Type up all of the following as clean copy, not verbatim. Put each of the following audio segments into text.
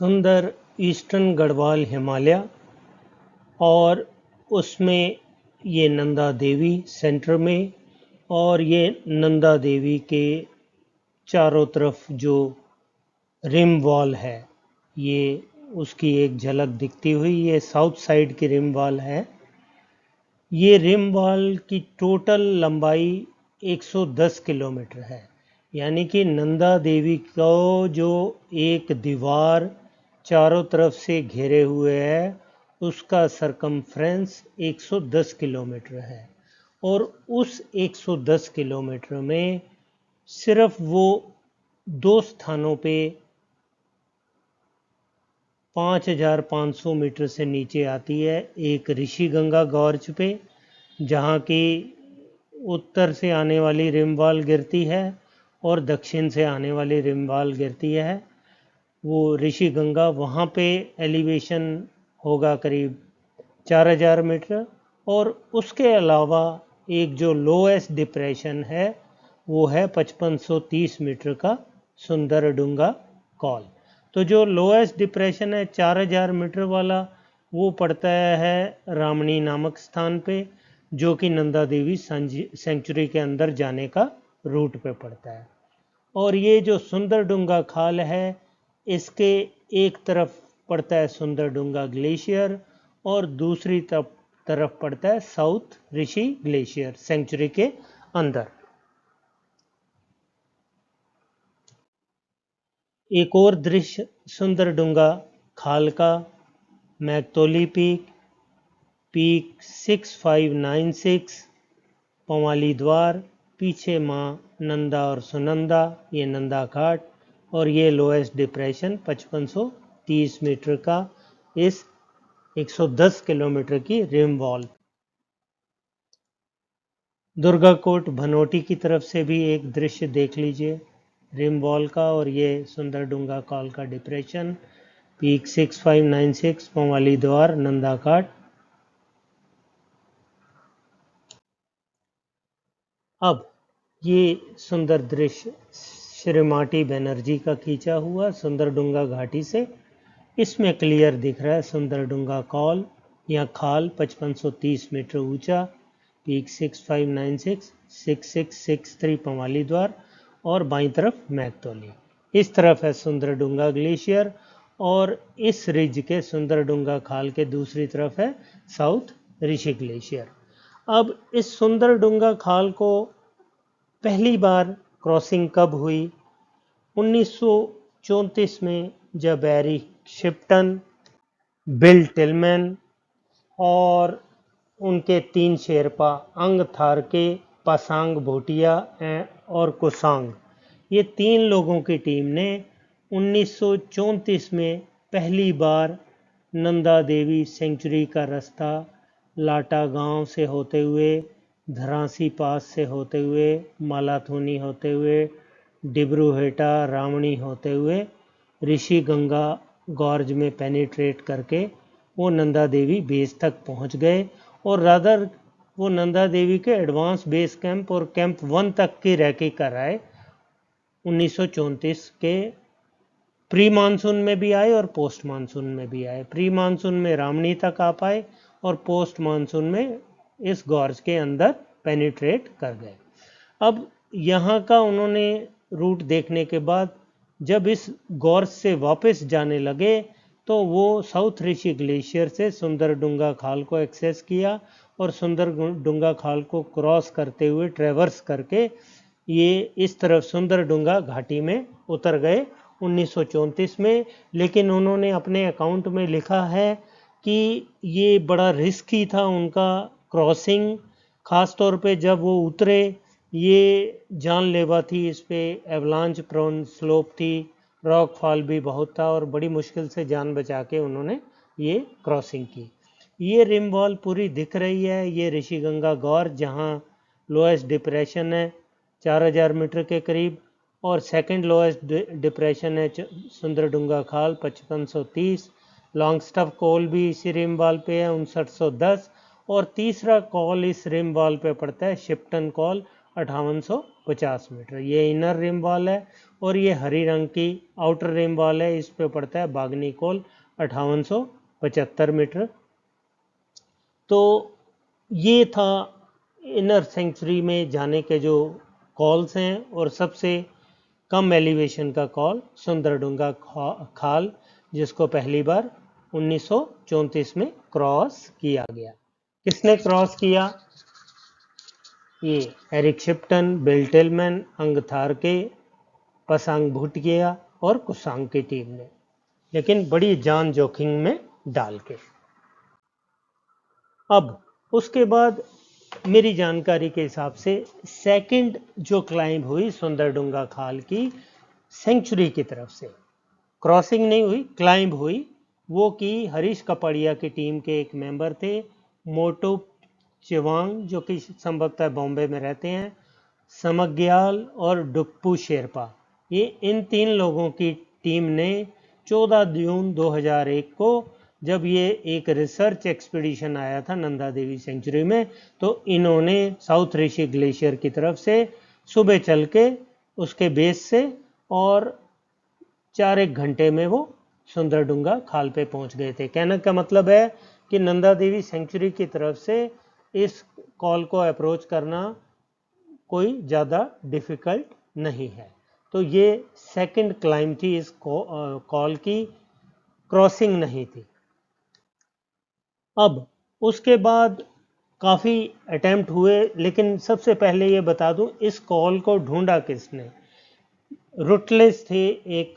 सुंदर ईस्टर्न गढ़वाल हिमालय और उसमें ये नंदा देवी सेंटर में, और ये नंदा देवी के चारों तरफ जो रिम वॉल है ये उसकी एक झलक दिखती हुई ये साउथ साइड की रिम वॉल है। ये रिम वॉल की टोटल लंबाई 110 किलोमीटर है, यानी कि नंदा देवी को जो एक दीवार चारों तरफ से घेरे हुए है उसका सरकमफ्रेंस 110 किलोमीटर है। और उस 110 किलोमीटर में सिर्फ वो दो स्थानों पे 5500 मीटर से नीचे आती है। एक ऋषि गंगा गॉर्ज पे जहाँ की उत्तर से आने वाली रिमवाल गिरती है और दक्षिण से आने वाली रिमवाल गिरती है। वो ऋषि गंगा वहाँ पे एलिवेशन होगा करीब 4000 मीटर। और उसके अलावा एक जो लोएस्ट डिप्रेशन है वो है 5530 मीटर का सुंदरडुंगा कॉल। तो जो लोएस्ट डिप्रेशन है 4000 मीटर वाला वो पड़ता है रामणी नामक स्थान पे, जो कि नंदा देवी सेंचुरी के अंदर जाने का रूट पे पड़ता है। और ये जो सुंदरडुंगा खाल है इसके एक तरफ पड़ता है सुंदरडुंगा ग्लेशियर और दूसरी तरफ पड़ता है साउथ ऋषि ग्लेशियर सेंचुरी के अंदर। एक और दृश्य सुंदरडुंगा खाल का मैकतोली पीक 6596 पंवाली द्वार, पीछे माँ नंदा और सुनंदा, ये नंदा घाट, और ये लोएस्ट डिप्रेशन 5530 मीटर का इस 110 किलोमीटर की रिम वॉल। दुर्गाकोट भनोटी की तरफ से भी एक दृश्य देख लीजिए रिम वॉल का, और ये सुंदरडुंगा कॉल का डिप्रेशन पीक 6596 पंवाली द्वार नंदा घाट। अब ये सुंदर दृश्य श्रीमाटी बनर्जी का खींचा हुआ सुंदरडुंगा घाटी से, इसमें क्लियर दिख रहा है सुंदरडुंगा कॉल या खाल 5530 मीटर ऊंचा, पीक 6596 6663 पंवाली द्वार, और बाईं तरफ मैकतोली। इस तरफ है सुंदरडुंगा ग्लेशियर और इस रिज के सुंदरडुंगा खाल के दूसरी तरफ है साउथ ऋषि ग्लेशियर। अब इस सुंदरडुंगा खाल को पहली बार क्रॉसिंग कब हुई? 1934 में, जब एरिक शिप्टन, बिल टिलमैन और उनके 3 शेरपा अंग थारके, पासांग भोटिया और कुसांग, ये 3 लोगों की टीम ने 1934 में पहली बार नंदा देवी सेंचुरी का रास्ता लाटा गांव से होते हुए, धरासी पास से होते हुए, मालाथोनी होते हुए, डिब्रूहेटा रामणी होते हुए ऋषि गंगा गॉर्ज में पेनिट्रेट करके वो नंदा देवी बेस तक पहुंच गए। और रादर वो नंदा देवी के एडवांस बेस कैंप और कैंप 1 तक की रैकी कराए 1934 के प्री मानसून में भी आए और पोस्ट मानसून में भी आए। प्री मानसून में रामणी तक आ पाए और पोस्ट मानसून में इस गॉर्ज के अंदर पेनिट्रेट कर गए। अब यहाँ का उन्होंने रूट देखने के बाद जब इस गॉर्ज से वापस जाने लगे तो वो साउथ ऋषि ग्लेशियर से सुंदरडुंगा खाल को एक्सेस किया और सुंदरडुंगा खाल को क्रॉस करते हुए ट्रेवर्स करके ये इस तरफ सुंदरडुंगा घाटी में उतर गए 1934 में। लेकिन उन्होंने अपने अकाउंट में लिखा है कि ये बड़ा रिस्की था उनका क्रॉसिंग, ख़ास तौर पे जब वो उतरे ये जानलेवा थी, इस पे एवलांच प्रोन स्लोप थी, रॉक फॉल भी बहुत था और बड़ी मुश्किल से जान बचा के उन्होंने ये क्रॉसिंग की। ये रिम वॉल पूरी दिख रही है, ये ऋषि गंगा गॉर्ज जहाँ लोएस्ट डिप्रेशन है 4000 मीटर के करीब, और सेकंड लोएस्ट डिप्रेशन है सुंदरडुंगा खाल 5530, लॉन्ग स्टफ कॉल भी इसी रिम वॉल पे है 5910, और तीसरा कॉल इस रिम वॉल पे पड़ता है शिप्टन कॉल 5850 मीटर। ये इनर रिम वॉल है और ये हरी रंग की आउटर रिम वॉल है, इस पे पड़ता है बागनी कोल 5875 मीटर। तो ये था इनर सेंचुरी में जाने के जो कॉल्स हैं, और सबसे कम एलिवेशन का कॉल सुंदरडुंगा खाल, जिसको पहली बार 1934 में क्रॉस किया गया। किसने क्रॉस किया? ये एरिक शिप्टन, बिल टिलमैन, अंग थारके, पसांग भूटिया और कुसांग की टीम ने, लेकिन बड़ी जान जोखिम में डाल के। अब उसके बाद मेरी जानकारी के हिसाब से सेकंड जो क्लाइंब हुई सुंदरडुंगा खाल की सेंचुरी की तरफ से, क्रॉसिंग नहीं हुई, क्लाइंब हुई, वो की हरीश कपड़िया की टीम के एक मेंबर थे मोटो चिवांग, जो कि संभवतः बॉम्बे में रहते हैं, समग्याल और डुप्पू शेरपा। ये इन 3 लोगों की टीम ने 14 जून 2001 को, जब ये एक रिसर्च एक्सपीडिशन आया था नंदा देवी सेंचुरी में, तो इन्होंने साउथ ऋषि ग्लेशियर की तरफ से सुबह चल के उसके बेस से और 4-1 घंटे में वो सुंदरडुंगा खाल पे पहुंच गए थे। कहने का मतलब है कि नंदा देवी सेंचुरी की तरफ से इस कॉल को अप्रोच करना कोई ज़्यादा डिफ़िकल्ट नहीं है। तो ये सेकंड क्लाइम थी इस कॉल की, क्रॉसिंग नहीं थी। अब उसके बाद काफ़ी अटेम्प्ट हुए, लेकिन सबसे पहले ये बता दूं इस कॉल को ढूंढा किसने। रुटलेस थे एक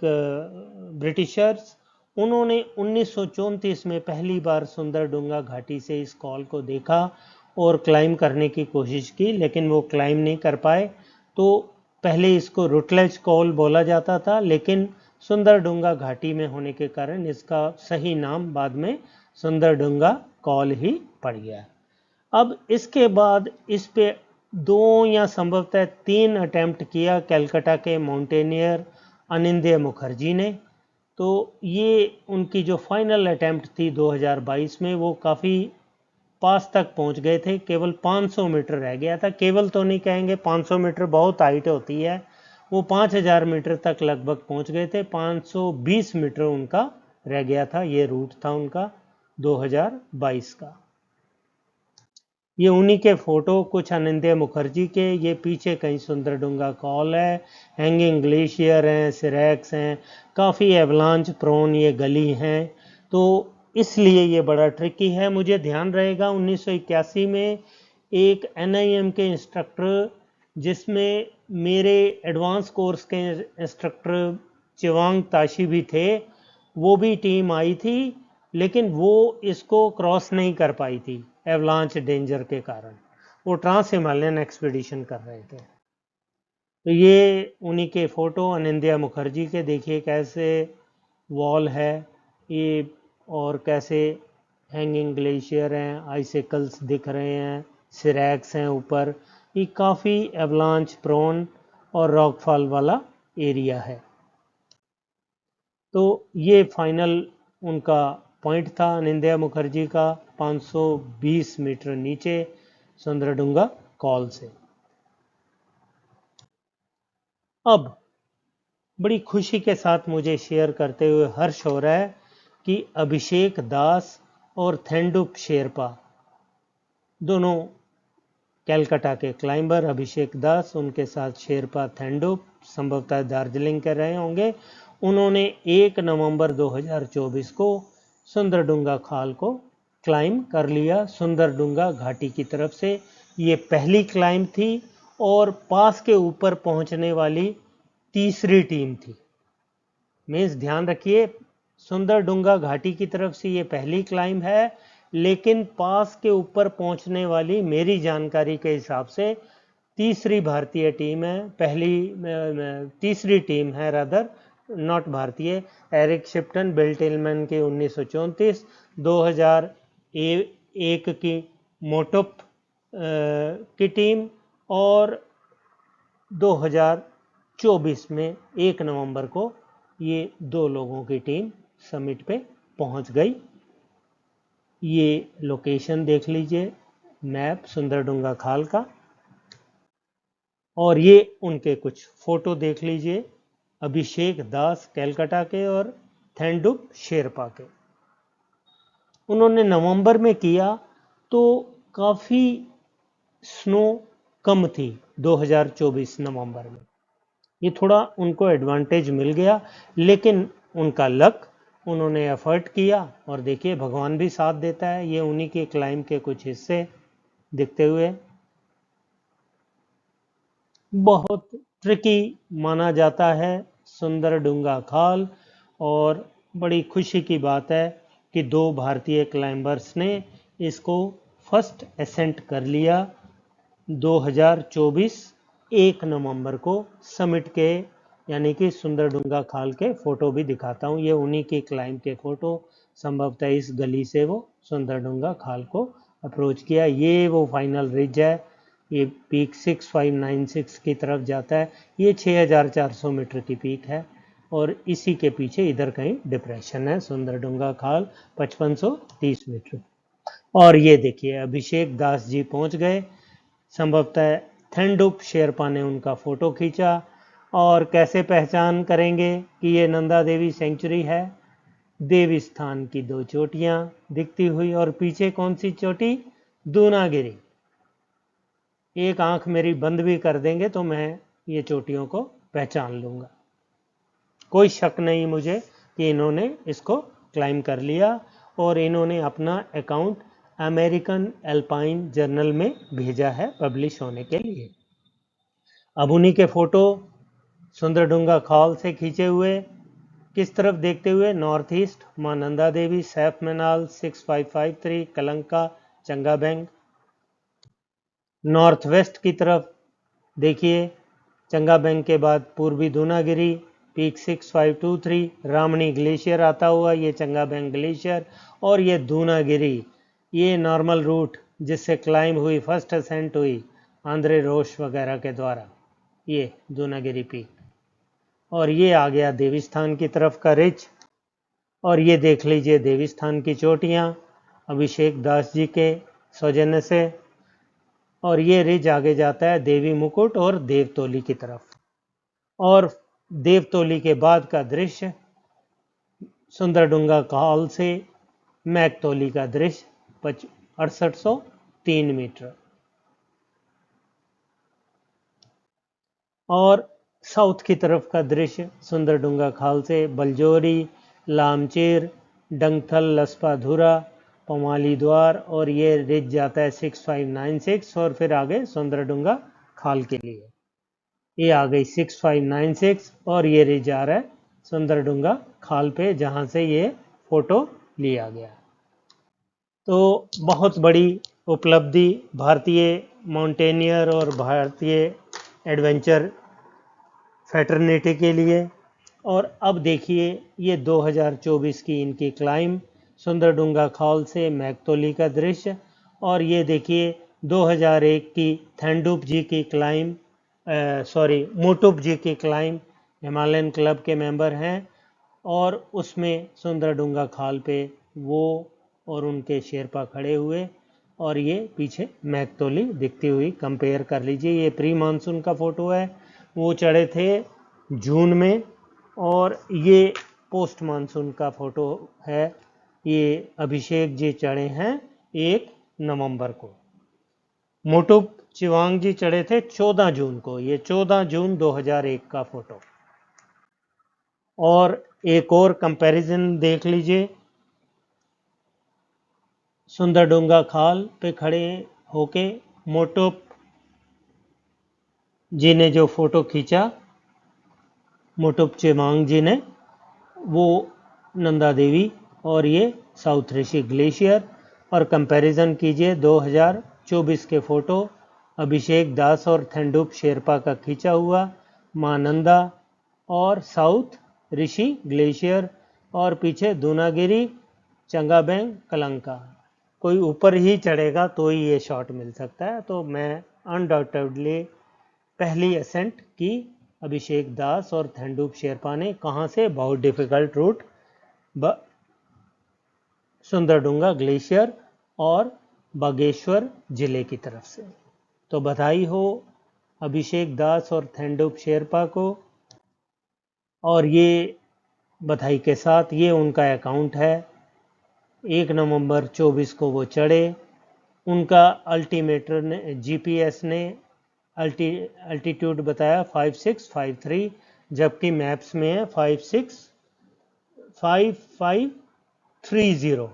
ब्रिटिशर्स, उन्होंने 1934 में पहली बार सुंदरडुंगा घाटी से इस कॉल को देखा और क्लाइम करने की कोशिश की, लेकिन वो क्लाइम नहीं कर पाए। तो पहले इसको रुटलेस कॉल बोला जाता था, लेकिन सुंदरडुंगा घाटी में होने के कारण इसका सही नाम बाद में सुंदरडुंगा कॉल ही पड़ गया। अब इसके बाद इस पे 2 या संभवतः 3 अटेम्प्ट किया कैलकाटा के माउंटेनियर अनिंद्य मुखर्जी ने। तो ये उनकी जो फाइनल अटेम्प्ट थी 2022 में, वो काफ़ी पास तक पहुंच गए थे, केवल 500 मीटर रह गया था। केवल तो नहीं कहेंगे, 500 मीटर बहुत हाइट होती है, वो 5000 मीटर तक लगभग पहुंच गए थे। 520 मीटर उनका रह गया था, ये रूट था उनका 2022 का। ये उन्हीं के फोटो कुछ अनिंद्य मुखर्जी के, ये पीछे कहीं सुंदरडुंगा कॉल है, हैंगिंग ग्लेशियर हैं, सिरैक्स हैं, काफ़ी एवलांच प्रोन ये गली हैं, तो इसलिए ये बड़ा ट्रिकी है। मुझे ध्यान रहेगा 1981 में एक NIM के इंस्ट्रक्टर, जिसमें मेरे एडवांस कोर्स के इंस्ट्रक्टर चिवांग ताशी भी थे, वो भी टीम आई थी, लेकिन वो इसको क्रॉस नहीं कर पाई थी एवलांच डेंजर के कारण। वो ट्रांस हिमालयन एक्सपीडिशन कर रहे थे। तो ये उन्हीं के फोटो अनिंद्य मुखर्जी के, देखिए कैसे वॉल है ये, और कैसे हैंगिंग ग्लेशियर हैं, आइसिकल्स दिख रहे हैं, सिरैक्स हैं ऊपर। ये काफ़ी एवलांच प्रोन और रॉकफॉल वाला एरिया है। तो ये फाइनल उनका पॉइंट था अनिंद्य मुखर्जी का, 520 मीटर नीचे सुंदरडुंगा कॉल से। अब बड़ी खुशी के साथ मुझे शेयर करते हुए हर्ष हो रहा है कि अभिषेक दास और थेंडुप शेरपा, दोनों कैलकाटा के क्लाइंबर, अभिषेक दास, उनके साथ शेरपा थेंडुप, संभवतः दार्जिलिंग के रहे होंगे, उन्होंने 1 नवंबर 2024 को सुंदरडुंगा खाल को क्लाइम कर लिया सुंदरडुंगा घाटी की तरफ से। ये पहली क्लाइम थी और पास के ऊपर पहुंचने वाली तीसरी टीम थी। मीन्स ध्यान रखिए, सुंदरडुंगा घाटी की तरफ से ये पहली क्लाइम है, लेकिन पास के ऊपर पहुंचने वाली मेरी जानकारी के हिसाब से तीसरी भारतीय टीम है। तीसरी टीम है रादर, नॉट भारतीय। एरिक शिप्टन, बिल टिलमैन की 1934, 2001 की मोटुप की टीम, और 2024 में 1 नवंबर को ये 2 लोगों की टीम समिट पे पहुंच गई। ये लोकेशन देख लीजिए, मैप सुंदरडुंगा खाल का। और ये उनके कुछ फोटो देख लीजिए, अभिषेक दास कैलकाटा के और थेंडुप शेरपा के। उन्होंने नवंबर में किया तो काफ़ी स्नो कम थी 2024 नवंबर में, ये थोड़ा उनको एडवांटेज मिल गया, लेकिन उनका लक, उन्होंने एफर्ट किया और देखिए भगवान भी साथ देता है। ये उन्हीं के क्लाइम के कुछ हिस्से दिखते हुए। बहुत ट्रिकी माना जाता है सुंदरडुंगा खाल, और बड़ी खुशी की बात है कि 2 भारतीय क्लाइंबर्स ने इसको फर्स्ट असेंट कर लिया 2024 1 नवंबर को समिट के, यानी कि सुंदरडुंगा खाल के फोटो भी दिखाता हूँ। ये उन्हीं की क्लाइंब के फोटो, संभवतः इस गली से वो सुंदरडुंगा खाल को अप्रोच किया। ये वो फाइनल रिज है, ये पीक 6596 की तरफ जाता है। ये 6400 मीटर की पीक है और इसी के पीछे इधर कहीं डिप्रेशन है सुंदरडुंगा खाल 5530 मीटर। और ये देखिए अभिषेक दास जी पहुंच गए, संभवतः थेंडुप शेरपा ने उनका फोटो खींचा। और कैसे पहचान करेंगे कि ये नंदा देवी सेंचुरी है? देवी स्थान की 2 चोटियां दिखती हुई, और पीछे कौन सी चोटी? दूनागिरी। एक आंख मेरी बंद भी कर देंगे तो मैं ये चोटियों को पहचान लूंगा। कोई शक नहीं मुझे कि इन्होंने इसको क्लाइम कर लिया, और इन्होंने अपना अकाउंट अमेरिकन एल्पाइन जर्नल में भेजा है पब्लिश होने के लिए। अब उन्हीं के फोटो सुंदरडुंगा खाल से खींचे हुए, किस तरफ देखते हुए? नॉर्थ ईस्ट, मां नंदा देवी, सैफ मेनाल 6553, कलंका, चंगाबेंग। नॉर्थ वेस्ट की तरफ देखिए, चंगाबेंग के बाद पूर्वी दूनागिरी, पीक 6523, रामणी ग्लेशियर आता हुआ, ये चंगाबेंग ग्लेशियर, और ये दूनागिरी, ये नॉर्मल रूट जिससे क्लाइम हुई, फर्स्ट असेंट हुई आंद्रे रोश वगैरह के द्वारा, ये दूनागिरी पीक। और ये आ गया देवीस्थान की तरफ का रिज, और ये देख लीजिए देवीस्थान की चोटियाँ अभिषेक दास जी के सौजन्य से। और ये रिज आगे जाता है देवी मुकुट और देवतोली की तरफ। और देवतोली के बाद का दृश्य सुंदरडुंगा खाल से मैकतोली का दृश्य 6803 मीटर। और साउथ की तरफ का दृश्य सुंदरडुंगा खाल से बलजोरी, लामचेर, डंगथल, लसपाधुरा, पमाली द्वार, और ये रिज जाता है 6596 और फिर आगे सुंदरडुंगा खाल के लिए। ये आ गई 6596 और ये रिज आ रहा है सुंदरडुंगा खाल पे, जहाँ से ये फोटो लिया गया। तो बहुत बड़ी उपलब्धि भारतीय माउंटेनियर और भारतीय एडवेंचर फैटर्निटी के लिए। और अब देखिए ये 2024 की इनकी क्लाइम सुंदरडुंगा खाल से मैकतोली का दृश्य, और ये देखिए 2001 की थेंडुप जी की क्लाइम, मोटुप जी की क्लाइम, हिमालयन क्लब के मेंबर हैं, और उसमें सुंदरडुंगा खाल पे वो और उनके शेरपा खड़े हुए, और ये पीछे मैकतोली दिखती हुई। कंपेयर कर लीजिए, ये प्री मानसून का फोटो है, वो चढ़े थे जून में, और ये पोस्ट मानसून का फोटो है, ये अभिषेक जी चढ़े हैं 1 नवंबर को। मोटुप चिवांग जी चढ़े थे 14 जून को, ये 14 जून 2001 का फोटो। और एक और कंपैरिजन देख लीजिए, सुंदरडुंगा खाल पे खड़े होके मोटुप जी ने जो फोटो खींचा, मोटुप चिवांग जी ने, वो नंदा देवी और ये साउथ ऋषि ग्लेशियर। और कंपैरिजन कीजिए 2024 के फोटो अभिषेक दास और थेंडुप शेरपा का खींचा हुआ, मां नंदा और साउथ ऋषि ग्लेशियर, और पीछे दूनागिरी, चंगाबेंग, कलंका। कोई ऊपर ही चढ़ेगा तो ही ये शॉट मिल सकता है। तो मैं अनडाउटेडली पहली असेंट की अभिषेक दास और थेंडुप शेरपा ने। कहाँ से? बहुत डिफिकल्ट रूट, सुंदरडुंगा ग्लेशियर और बागेश्वर जिले की तरफ से। तो बधाई हो अभिषेक दास और थेंडुप शेरपा को। और ये बधाई के साथ ये उनका अकाउंट है। 1 नवंबर 24 को वो चढ़े। उनका अल्टीमीटर ने जीपीएस ने अल्टीट्यूड बताया 5653, जबकि मैप्स में है 565530।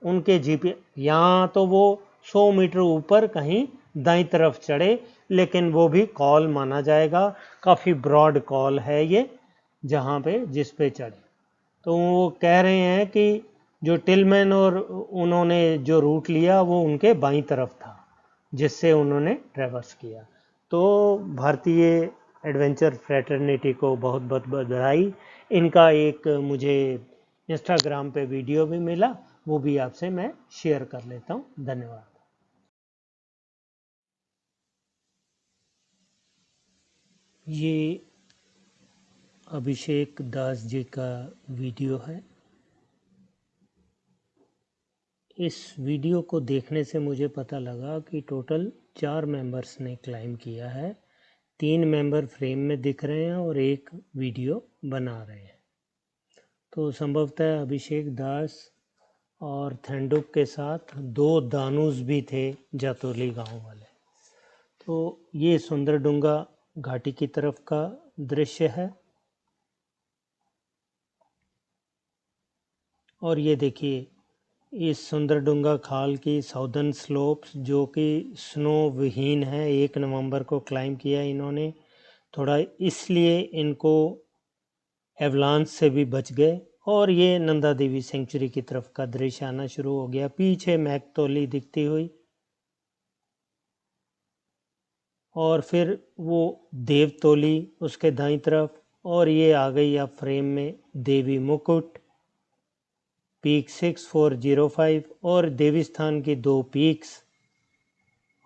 उनके जीपी यहाँ तो वो 100 मीटर ऊपर कहीं दाईं तरफ चढ़े, लेकिन वो भी कॉल माना जाएगा। काफ़ी ब्रॉड कॉल है ये जहाँ पे जिस पे चढ़े। तो वो कह रहे हैं कि जो टिलमैन और उन्होंने जो रूट लिया वो उनके बाईं तरफ था जिससे उन्होंने ट्रैवर्स किया। तो भारतीय एडवेंचर फ्रेटर्निटी को बहुत बहुत बधाई। इनका एक मुझे इंस्टाग्राम पे वीडियो भी मिला, वो भी आपसे मैं शेयर कर लेता हूँ। धन्यवाद। ये अभिषेक दास जी का वीडियो है। इस वीडियो को देखने से मुझे पता लगा कि टोटल 4 मेंबर्स ने क्लाइम किया है। 3 मेंबर फ्रेम में दिख रहे हैं और एक वीडियो बना रहे हैं। तो संभवतः अभिषेक दास और थेंडुप के साथ 2 दानूस भी थे जातोली गांव वाले। तो ये सुंदरडुंगा घाटी की तरफ का दृश्य है। और ये देखिए इस सुंदरडुंगा खाल की साउदर्न स्लोप्स जो कि स्नो विहीन है। 1 नवंबर को क्लाइम किया इन्होंने, थोड़ा इसलिए इनको एवलांस से भी बच गए। और ये नंदा देवी सेंचुरी की तरफ का दृश्य आना शुरू हो गया। पीछे मैकतोली दिखती हुई और फिर वो देवतोली उसके दाईं तरफ। और ये आ गई अब फ्रेम में देवी मुकुट पीक 6405 और देवी स्थान की 2 पीक्स।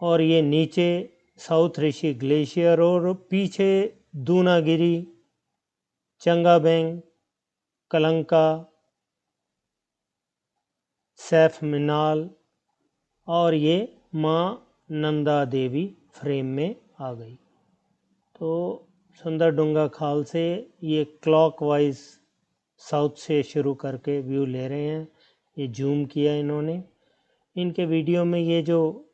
और ये नीचे साउथ ऋषि ग्लेशियर और पीछे दूनागिरी, चंगाबेंग, कलंका, सैफ मिनाल और ये माँ नंदा देवी फ्रेम में आ गई। तो सुंदरडुंगा खाल से ये क्लॉकवाइज साउथ से शुरू करके व्यू ले रहे हैं। ये जूम किया इन्होंने। इनके वीडियो में ये जो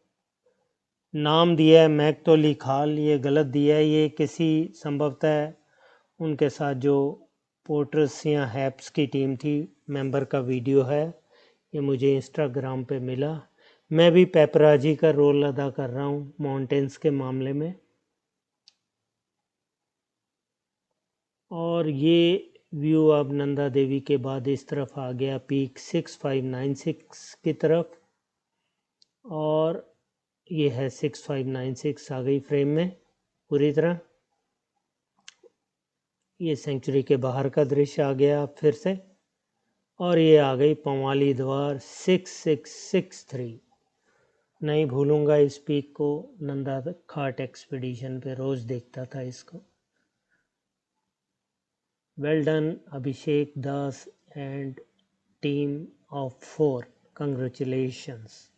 नाम दिया है मैकतोली खाल, ये गलत दिया है। ये किसी संभवतः उनके साथ जो पोर्टर्स या हैप्स की टीम थी मेंबर का वीडियो है। ये मुझे इंस्टाग्राम पे मिला। मैं भी पेपराजी का रोल अदा कर रहा हूँ माउंटेन्स के मामले में। और ये व्यू अब नंदा देवी के बाद इस तरफ आ गया पीक 6596 की तरफ। और ये है 6596 आ गई फ्रेम में पूरी तरह। ये सेंचुरी के बाहर का दृश्य आ गया फिर से। और ये आ गई पंवाली द्वार 6663। नहीं भूलूंगा इस पीक को, नंदा घाट एक्सपीडिशन पे रोज देखता था इसको। Well done Abhishek Das and team of 4, congratulations।